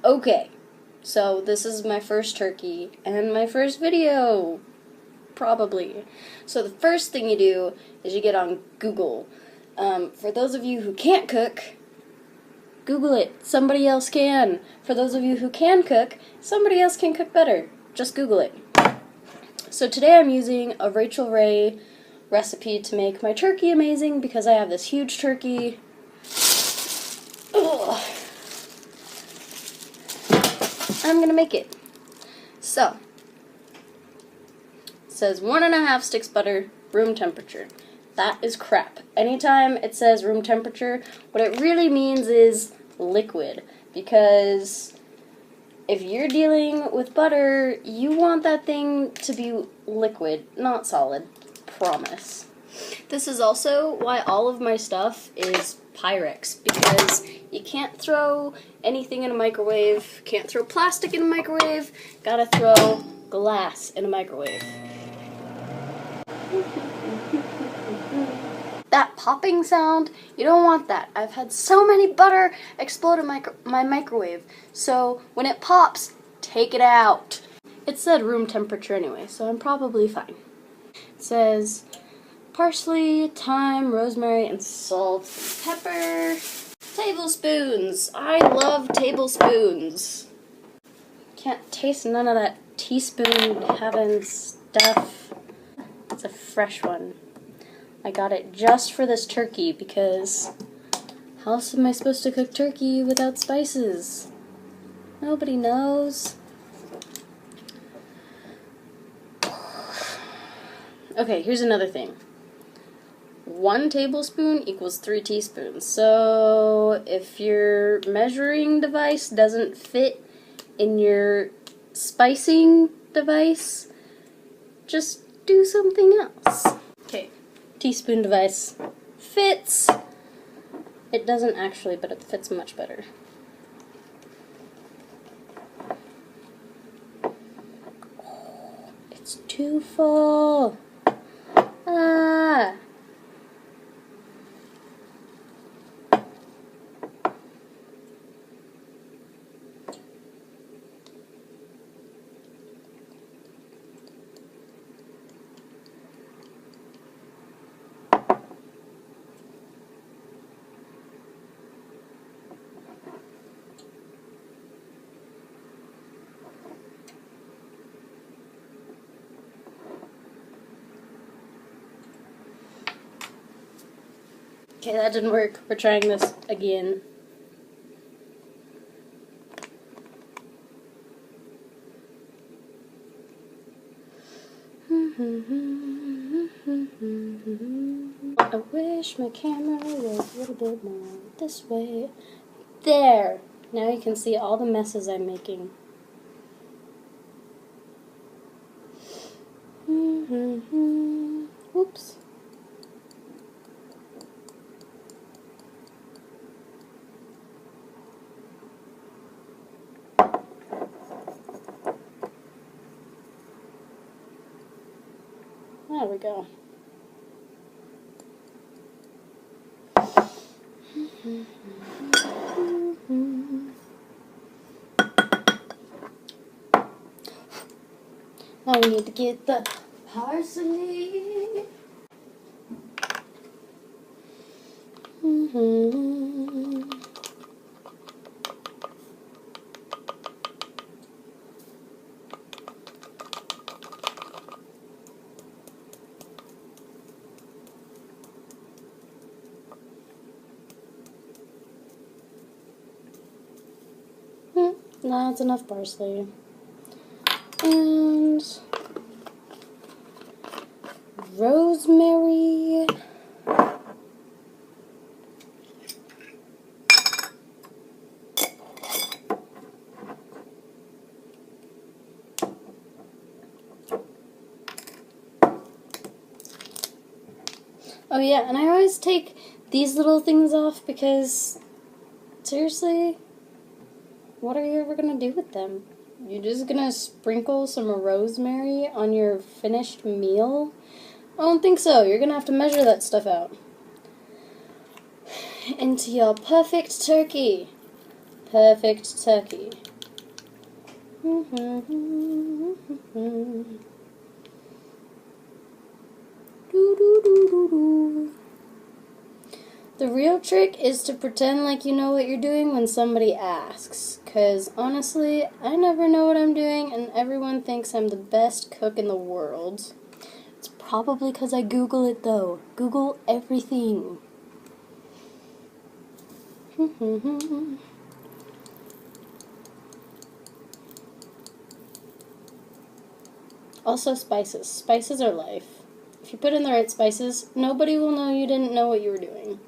Okay, so this is my first turkey and my first video, probably. So the first thing you do is you get on Google. For those of you who can't cook, Google it. Somebody else can. For those of you who can cook, somebody else can cook better. Just Google it. So today I'm using a Rachael Ray recipe to make my turkey amazing because I have this huge turkey. Ugh. I'm gonna make it. So, it says 1.5 sticks butter, room temperature. That is crap. Anytime it says room temperature, what it really means is liquid. Because if you're dealing with butter, you want that thing to be liquid, not solid. Promise. This is also why all of my stuff is Pyrex, because you can't throw anything in a microwave, can't throw plastic in a microwave, gotta throw glass in a microwave. That popping sound, you don't want that. I've had so many butter explode in my microwave, so when it pops, take it out. It said room temperature anyway, so I'm probably fine. It says parsley, thyme, rosemary, and salt, pepper, tablespoons. I love tablespoons. Can't taste none of that teaspoon having stuff. It's a fresh one. I got it just for this turkey because how else am I supposed to cook turkey without spices? Nobody knows. Okay, here's another thing. 1 tablespoon equals 3 teaspoons. So if your measuring device doesn't fit in your spicing device, just do something else. Okay, teaspoon device fits. It doesn't actually, but it fits much better. Oh, it's too full. Ah. Okay, that didn't work. We're trying this again. I wish my camera was a little bit more this way. There! Now you can see all the messes I'm making. Oops. There we go. Now we need to get the parsley. That's enough parsley. And rosemary. Oh yeah, and I always take these little things off because, seriously, what are you ever going to do with them? You're just going to sprinkle some rosemary on your finished meal? I don't think so. You're going to have to measure that stuff out. Into your perfect turkey. Perfect turkey. The real trick is to pretend like you know what you're doing when somebody asks. 'Cause honestly, I never know what I'm doing and everyone thinks I'm the best cook in the world. It's probably 'cause I Google it though. Google everything. Also spices. Spices are life. If you put in the right spices, nobody will know you didn't know what you were doing.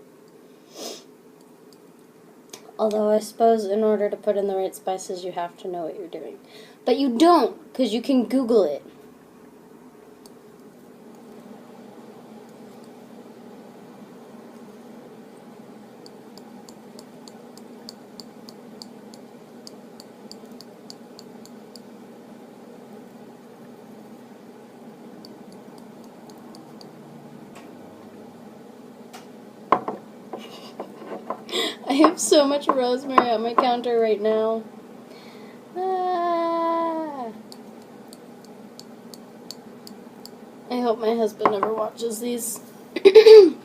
Although I suppose in order to put in the right spices, you have to know what you're doing. But you don't, because you can Google it. I have so much rosemary on my counter right now. Ah. I hope my husband never watches these. Then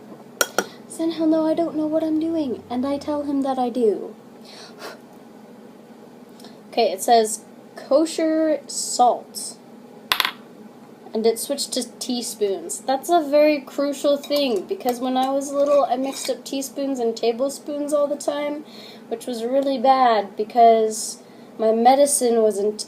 he'll know I don't know what I'm doing, and I tell him that I do. Okay, it says kosher salt. And it switched to teaspoons. That's a very crucial thing, because when I was little, I mixed up teaspoons and tablespoons all the time, which was really bad, because my medicine was in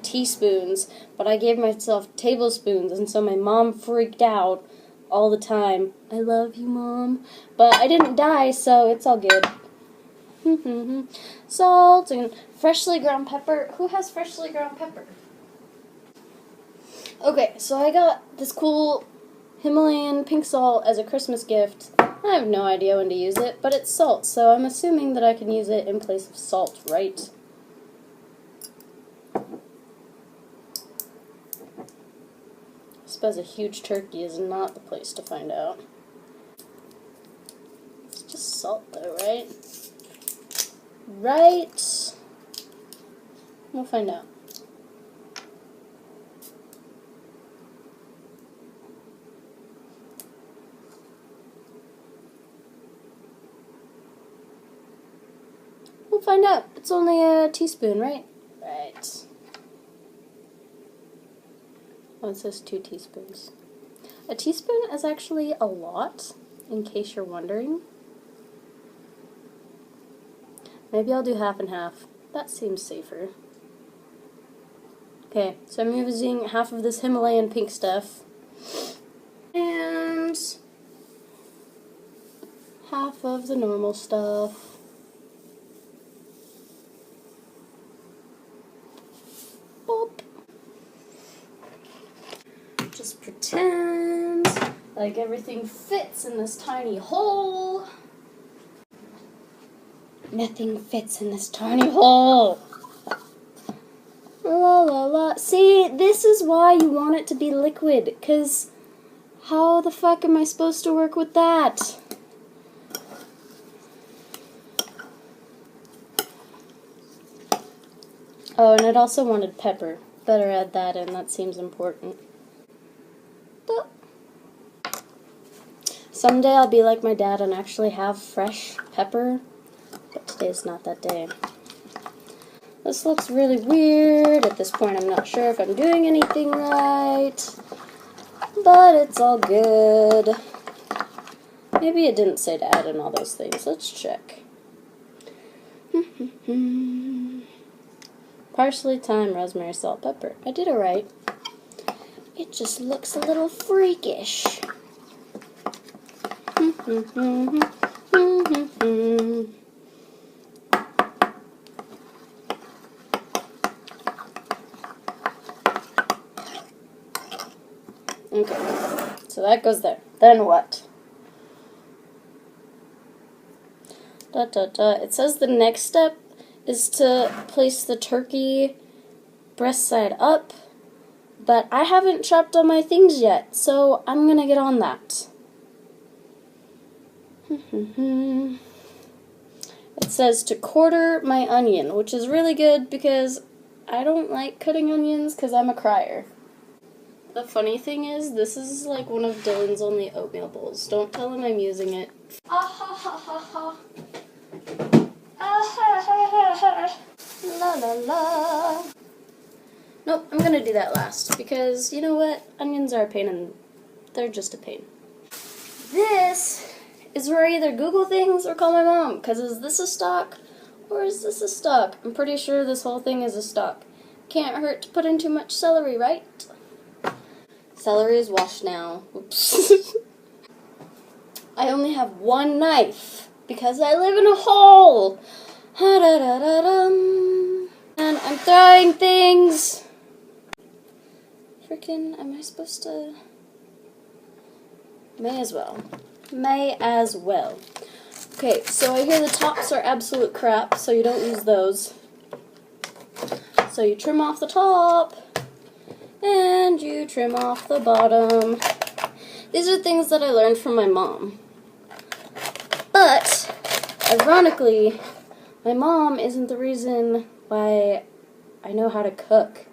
teaspoons, but I gave myself tablespoons, and so my mom freaked out all the time. I love you, Mom. But I didn't die, so it's all good. Salt and freshly ground pepper. Who has freshly ground pepper? Okay, so I got this cool Himalayan pink salt as a Christmas gift. I have no idea when to use it, but it's salt, so I'm assuming that I can use it in place of salt, right? I suppose a huge turkey is not the place to find out. It's just salt though, right? Right? We'll find out. We'll find out. It's only a teaspoon, right? Right. Oh, it says 2 teaspoons. A teaspoon is actually a lot, in case you're wondering. Maybe I'll do half and half. That seems safer. Okay, so I'm using half of this Himalayan pink stuff. And half of the normal stuff. Just pretend like everything fits in this tiny hole. Nothing fits in this tiny hole. La la la. See, this is why you want it to be liquid, because how the fuck am I supposed to work with that? Oh, and it also wanted pepper. Better add that in, that seems important. Someday I'll be like my dad and actually have fresh pepper, but today's not that day. This looks really weird. At this point, I'm not sure if I'm doing anything right, but it's all good. Maybe it didn't say to add in all those things. Let's check. Parsley, thyme, rosemary, salt, pepper. I did it right. It just looks a little freakish. Okay, so that goes there. Then what? It says the next step is to place the turkey breast side up, but I haven't chopped all my things yet, so I'm gonna get on that. It says to quarter my onion, which is really good because I don't like cutting onions because I'm a crier. The funny thing is, this is like one of Dylan's only oatmeal bowls. Don't tell him I'm using it. Ah ha ha ha ha. Ah ha ha ha ha. La la la. Nope, I'm gonna do that last because you know what? Onions are a pain and they're just a pain. This is where I either Google things or call my mom, because is this a stock or is this a stock? I'm pretty sure this whole thing is a stock. Can't hurt to put in too much celery, right? Celery is washed now. Oops. I only have one knife because I live in a hole. And I'm throwing things. Freaking, am I supposed to? May as well. May as well. Okay, so I hear the tops are absolute crap, so you don't use those. So you trim off the top, and you trim off the bottom. These are things that I learned from my mom. But, ironically, my mom isn't the reason why I know how to cook.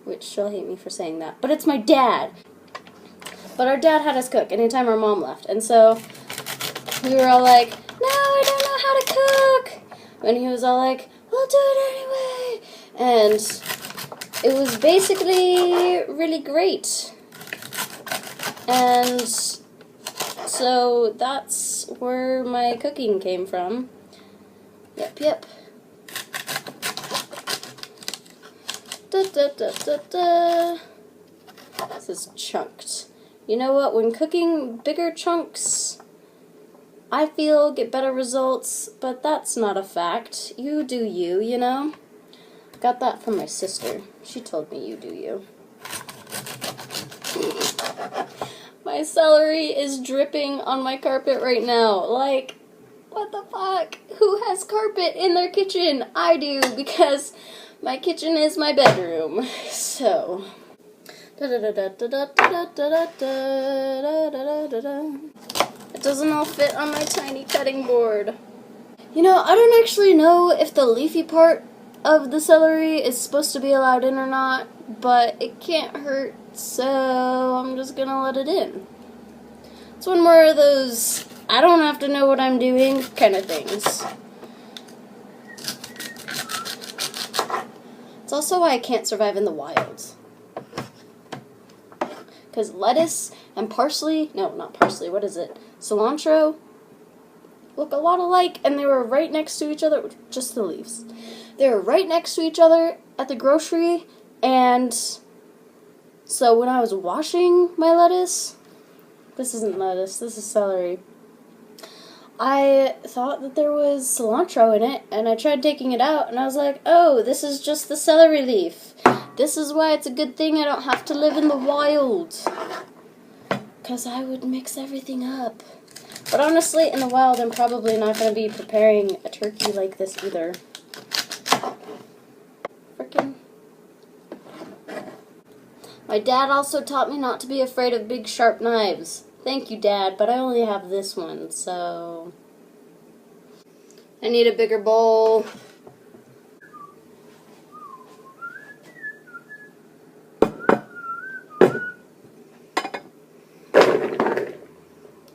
Which she'll hate me for saying that. But it's my dad. But our dad had us cook anytime our mom left. And so we were all like, no, I don't know how to cook. And he was all like, we'll do it anyway. And it was basically really great. And so that's where my cooking came from. Yep. Da, da, da, da, da. This is chunked. You know what? When cooking bigger chunks, I feel get better results, but that's not a fact. You do you, you know? Got that from my sister. She told me you do you. My celery is dripping on my carpet right now. Like, what the fuck? Who has carpet in their kitchen? I do, because my kitchen is my bedroom. So. It doesn't all fit on my tiny cutting board. You know, I don't actually know if the leafy part of the celery is supposed to be allowed in or not, but it can't hurt, so I'm just gonna let it in. It's one more of those I don't have to know what I'm doing kind of things. It's also why I can't survive in the wild. Because lettuce and parsley, no, not parsley, what is it? Cilantro look a lot alike, and they were right next to each other, just the leaves. They were right next to each other at the grocery, and so when I was washing my lettuce, this isn't lettuce, this is celery, I thought that there was cilantro in it, and I tried taking it out, and I was like, oh, this is just the celery leaf. This is why it's a good thing I don't have to live in the wild. Because I would mix everything up. But honestly, in the wild, I'm probably not going to be preparing a turkey like this either. Frickin'. My dad also taught me not to be afraid of big, sharp knives. Thank you, Dad, but I only have this one, so I need a bigger bowl.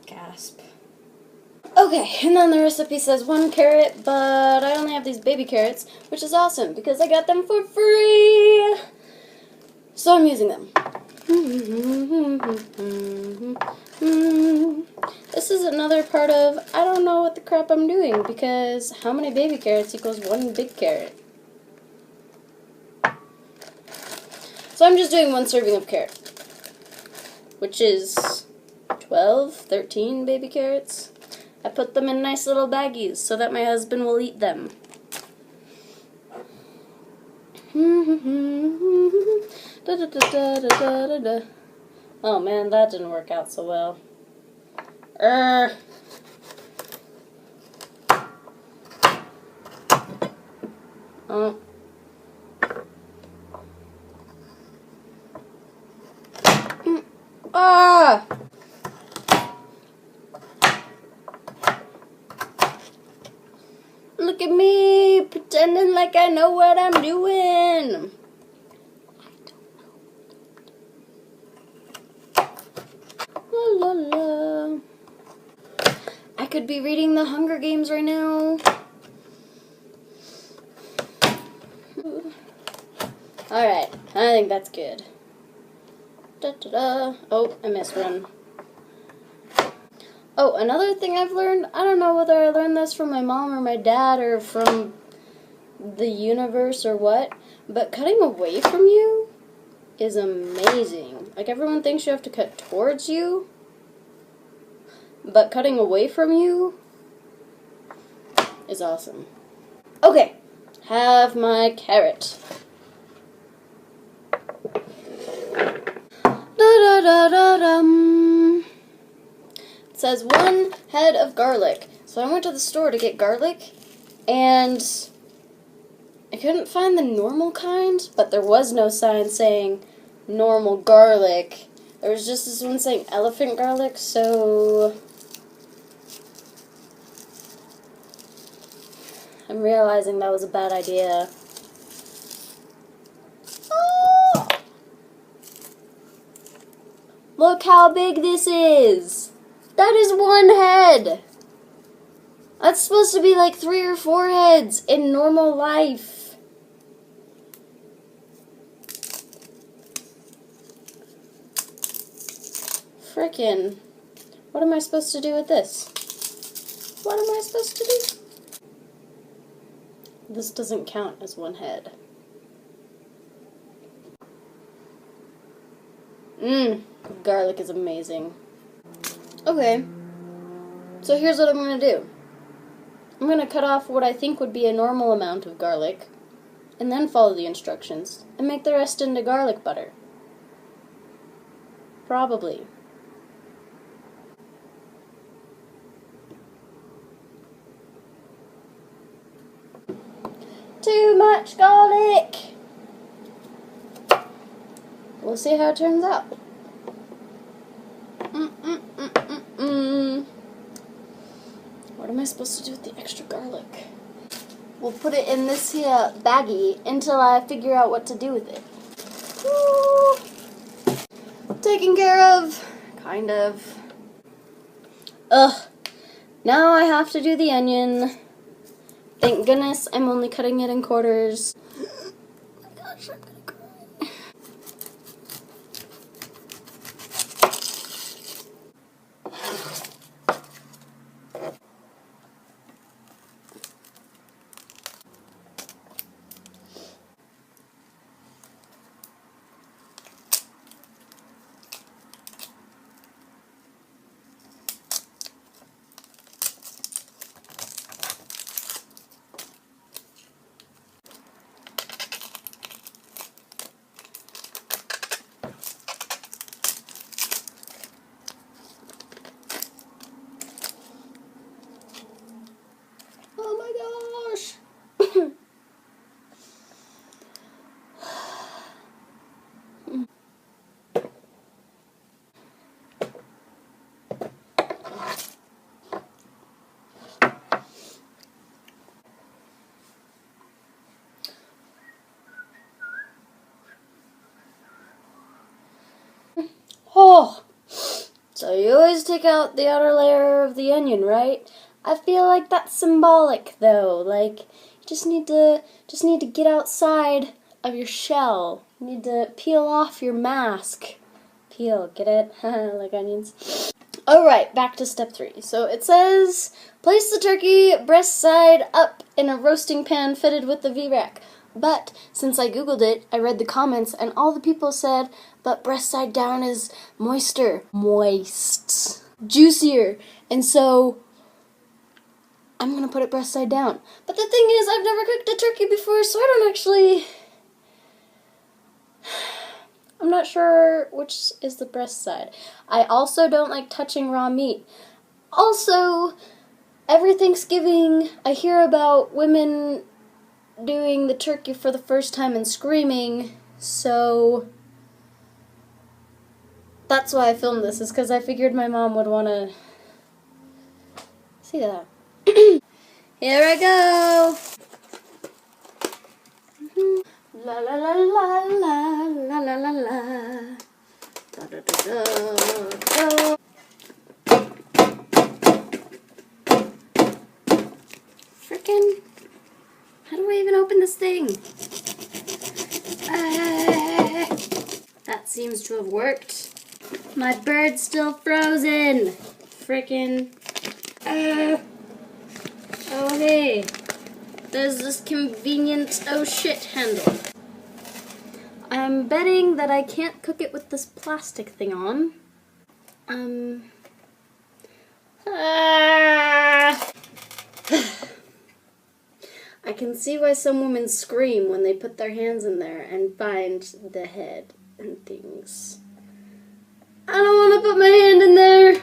Gasp. Okay, and then the recipe says 1 carrot, but I only have these baby carrots, which is awesome because I got them for free. So I'm using them. This is another part of I don't know what the crap I'm doing because how many baby carrots equals 1 big carrot? So I'm just doing 1 serving of carrot, which is 12, 13 baby carrots. I put them in nice little baggies so that my husband will eat them. Oh man, that didn't work out so well. Oh. Ah! Look at me, pretending like I know what I'm doing. La la la. I could be reading The Hunger Games right now. Alright, I think that's good. Da, da, da. Oh, I missed one. Oh, another thing I've learned, I don't know whether I learned this from my mom or my dad or from the universe or what, but cutting away from you is amazing. Like, everyone thinks you have to cut towards you, but cutting away from you is awesome. Okay, have my carrot. Da-da-da-da-dum. It says 1 head of garlic. So I went to the store to get garlic, and I couldn't find the normal kind, but there was no sign saying normal garlic. There was just this one saying elephant garlic, so I'm realizing that was a bad idea. Oh! Look how big this is! That is 1 head! That's supposed to be like 3 or 4 heads in normal life. Frickin'. What am I supposed to do with this? What am I supposed to do? This doesn't count as 1 head. Garlic is amazing. Okay, so here's what I'm going to do. I'm going to cut off what I think would be a normal amount of garlic, and then follow the instructions, and make the rest into garlic butter. Probably. Too much garlic! We'll see how it turns out. What am I supposed to do with the extra garlic? We'll put it in this here baggie until I figure out what to do with it. Woo! Taken care of. Kind of. Ugh. Now I have to do the onion. Thank goodness I'm only cutting it in quarters. Oh my gosh, I'm gonna cry. Oh my gosh! Oh! So you always take out the outer layer of the onion, right? I feel like that's symbolic, though. Like, you just need to get outside of your shell. You need to peel off your mask. Peel, get it? Like onions. Alright, back to step 3. So it says, place the turkey breast side up in a roasting pan fitted with the V-rack. But since I googled it, I read the comments, and all the people said, but breast side down is moister. Moist. Juicier. And so I'm going to put it breast side down. But the thing is, I've never cooked a turkey before, so I don't actually... I'm not sure which is the breast side. I also don't like touching raw meat. Also, every Thanksgiving, I hear about women doing the turkey for the first time and screaming, so that's why I filmed this, is because I figured my mom would want to see that. Here I go! La la la la la la la la la. Da, da, da, da, da. Frickin', how do I even open this thing? That seems to have worked. My bird's still frozen. Frickin'. Oh hey, there's this convenient oh shit handle. I'm betting that I can't cook it with this plastic thing on. I can see why some women scream when they put their hands in there and find the head and things. I don't want to put my hand in there.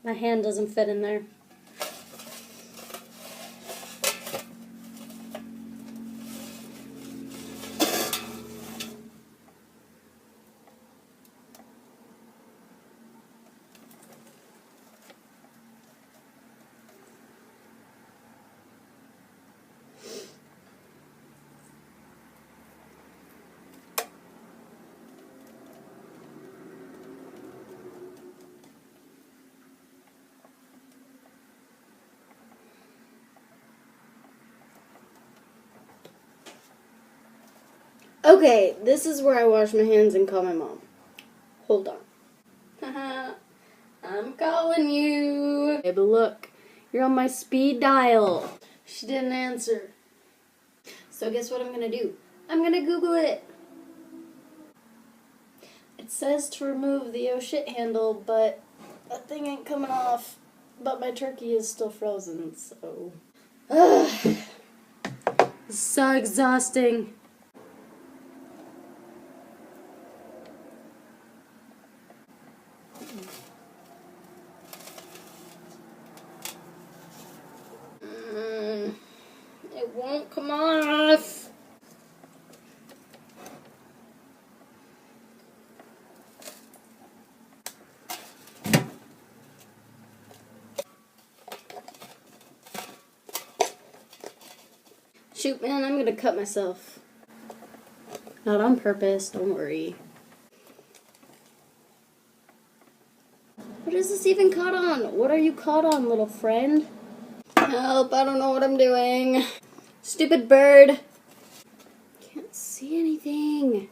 My hand doesn't fit in there. Okay, this is where I wash my hands and call my mom. Hold on. Haha, I'm calling you. Baby, look, you're on my speed dial. She didn't answer. So guess what I'm gonna do? I'm gonna Google it. It says to remove the oh shit handle, but that thing ain't coming off. But my turkey is still frozen, so. It's so exhausting. It won't come off. Shoot, man, I'm gonna cut myself. Not on purpose, don't worry. What is this even caught on? What are you caught on, little friend? Help, I don't know what I'm doing. Stupid bird. Can't see anything.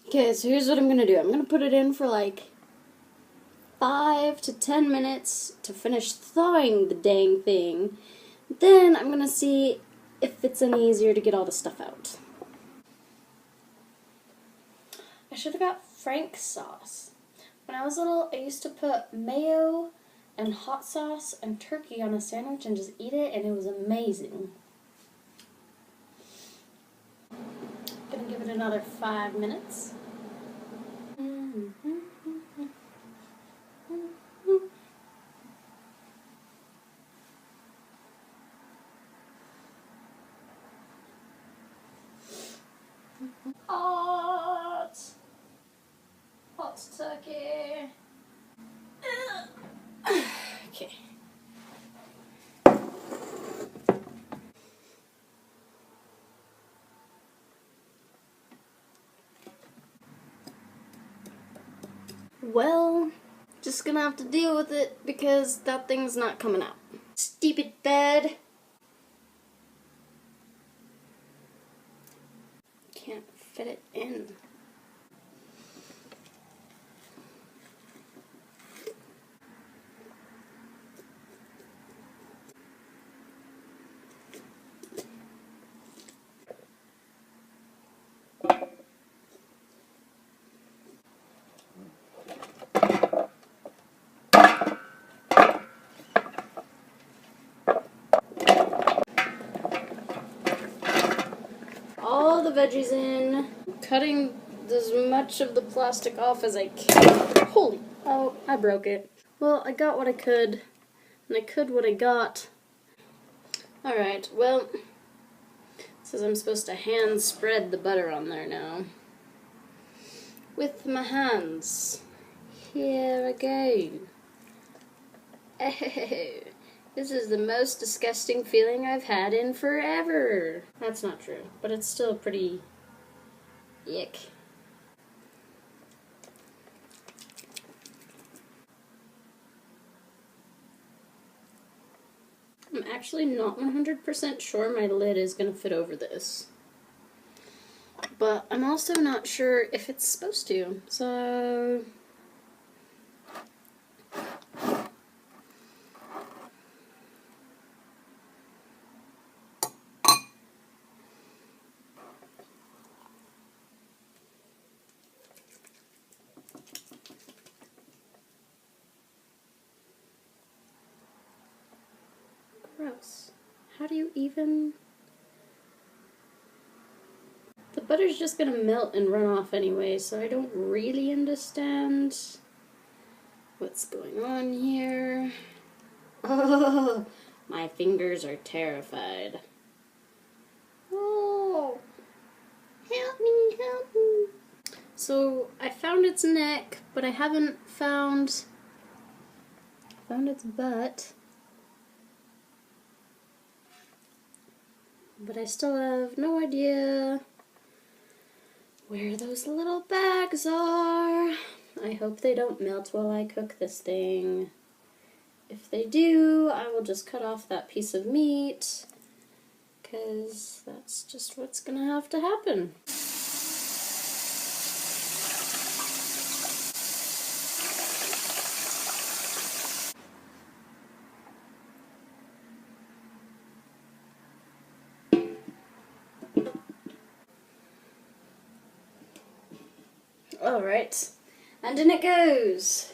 Okay, so here's what I'm gonna do. I'm gonna put it in for like 5 to 10 minutes to finish thawing the dang thing. Then I'm gonna see if it's any easier to get all the stuff out. I should have got Frank's sauce. When I was little, I used to put mayo and hot sauce and turkey on a sandwich and just eat it, and it was amazing. Gonna give it another 5 minutes. Hot turkey. Okay. Well, just gonna have to deal with it because that thing's not coming out. Stupid bed. Can't fit it in. veggies in, cutting as much of the plastic off as I can. Holy, oh, I broke it. Well, I got what I could, and I could what I got. Alright, well, it says I'm supposed to hand spread the butter on there now. With my hands. Here I go. Oh, this is the most disgusting feeling I've had in forever. That's not true, but it's still pretty yuck. I'm actually not 100% sure my lid is going to fit over this. But I'm also not sure if it's supposed to, so... Gross. How do you even... The butter's just gonna melt and run off anyway, so I don't really understand what's going on here. Oh, my fingers are terrified. Oh, help me, help me. So I found its neck, but I haven't found its butt. But I still have no idea where those little bags are. I hope they don't melt while I cook this thing. If they do, I will just cut off that piece of meat, because that's just what's gonna have to happen. Alright, and in it goes.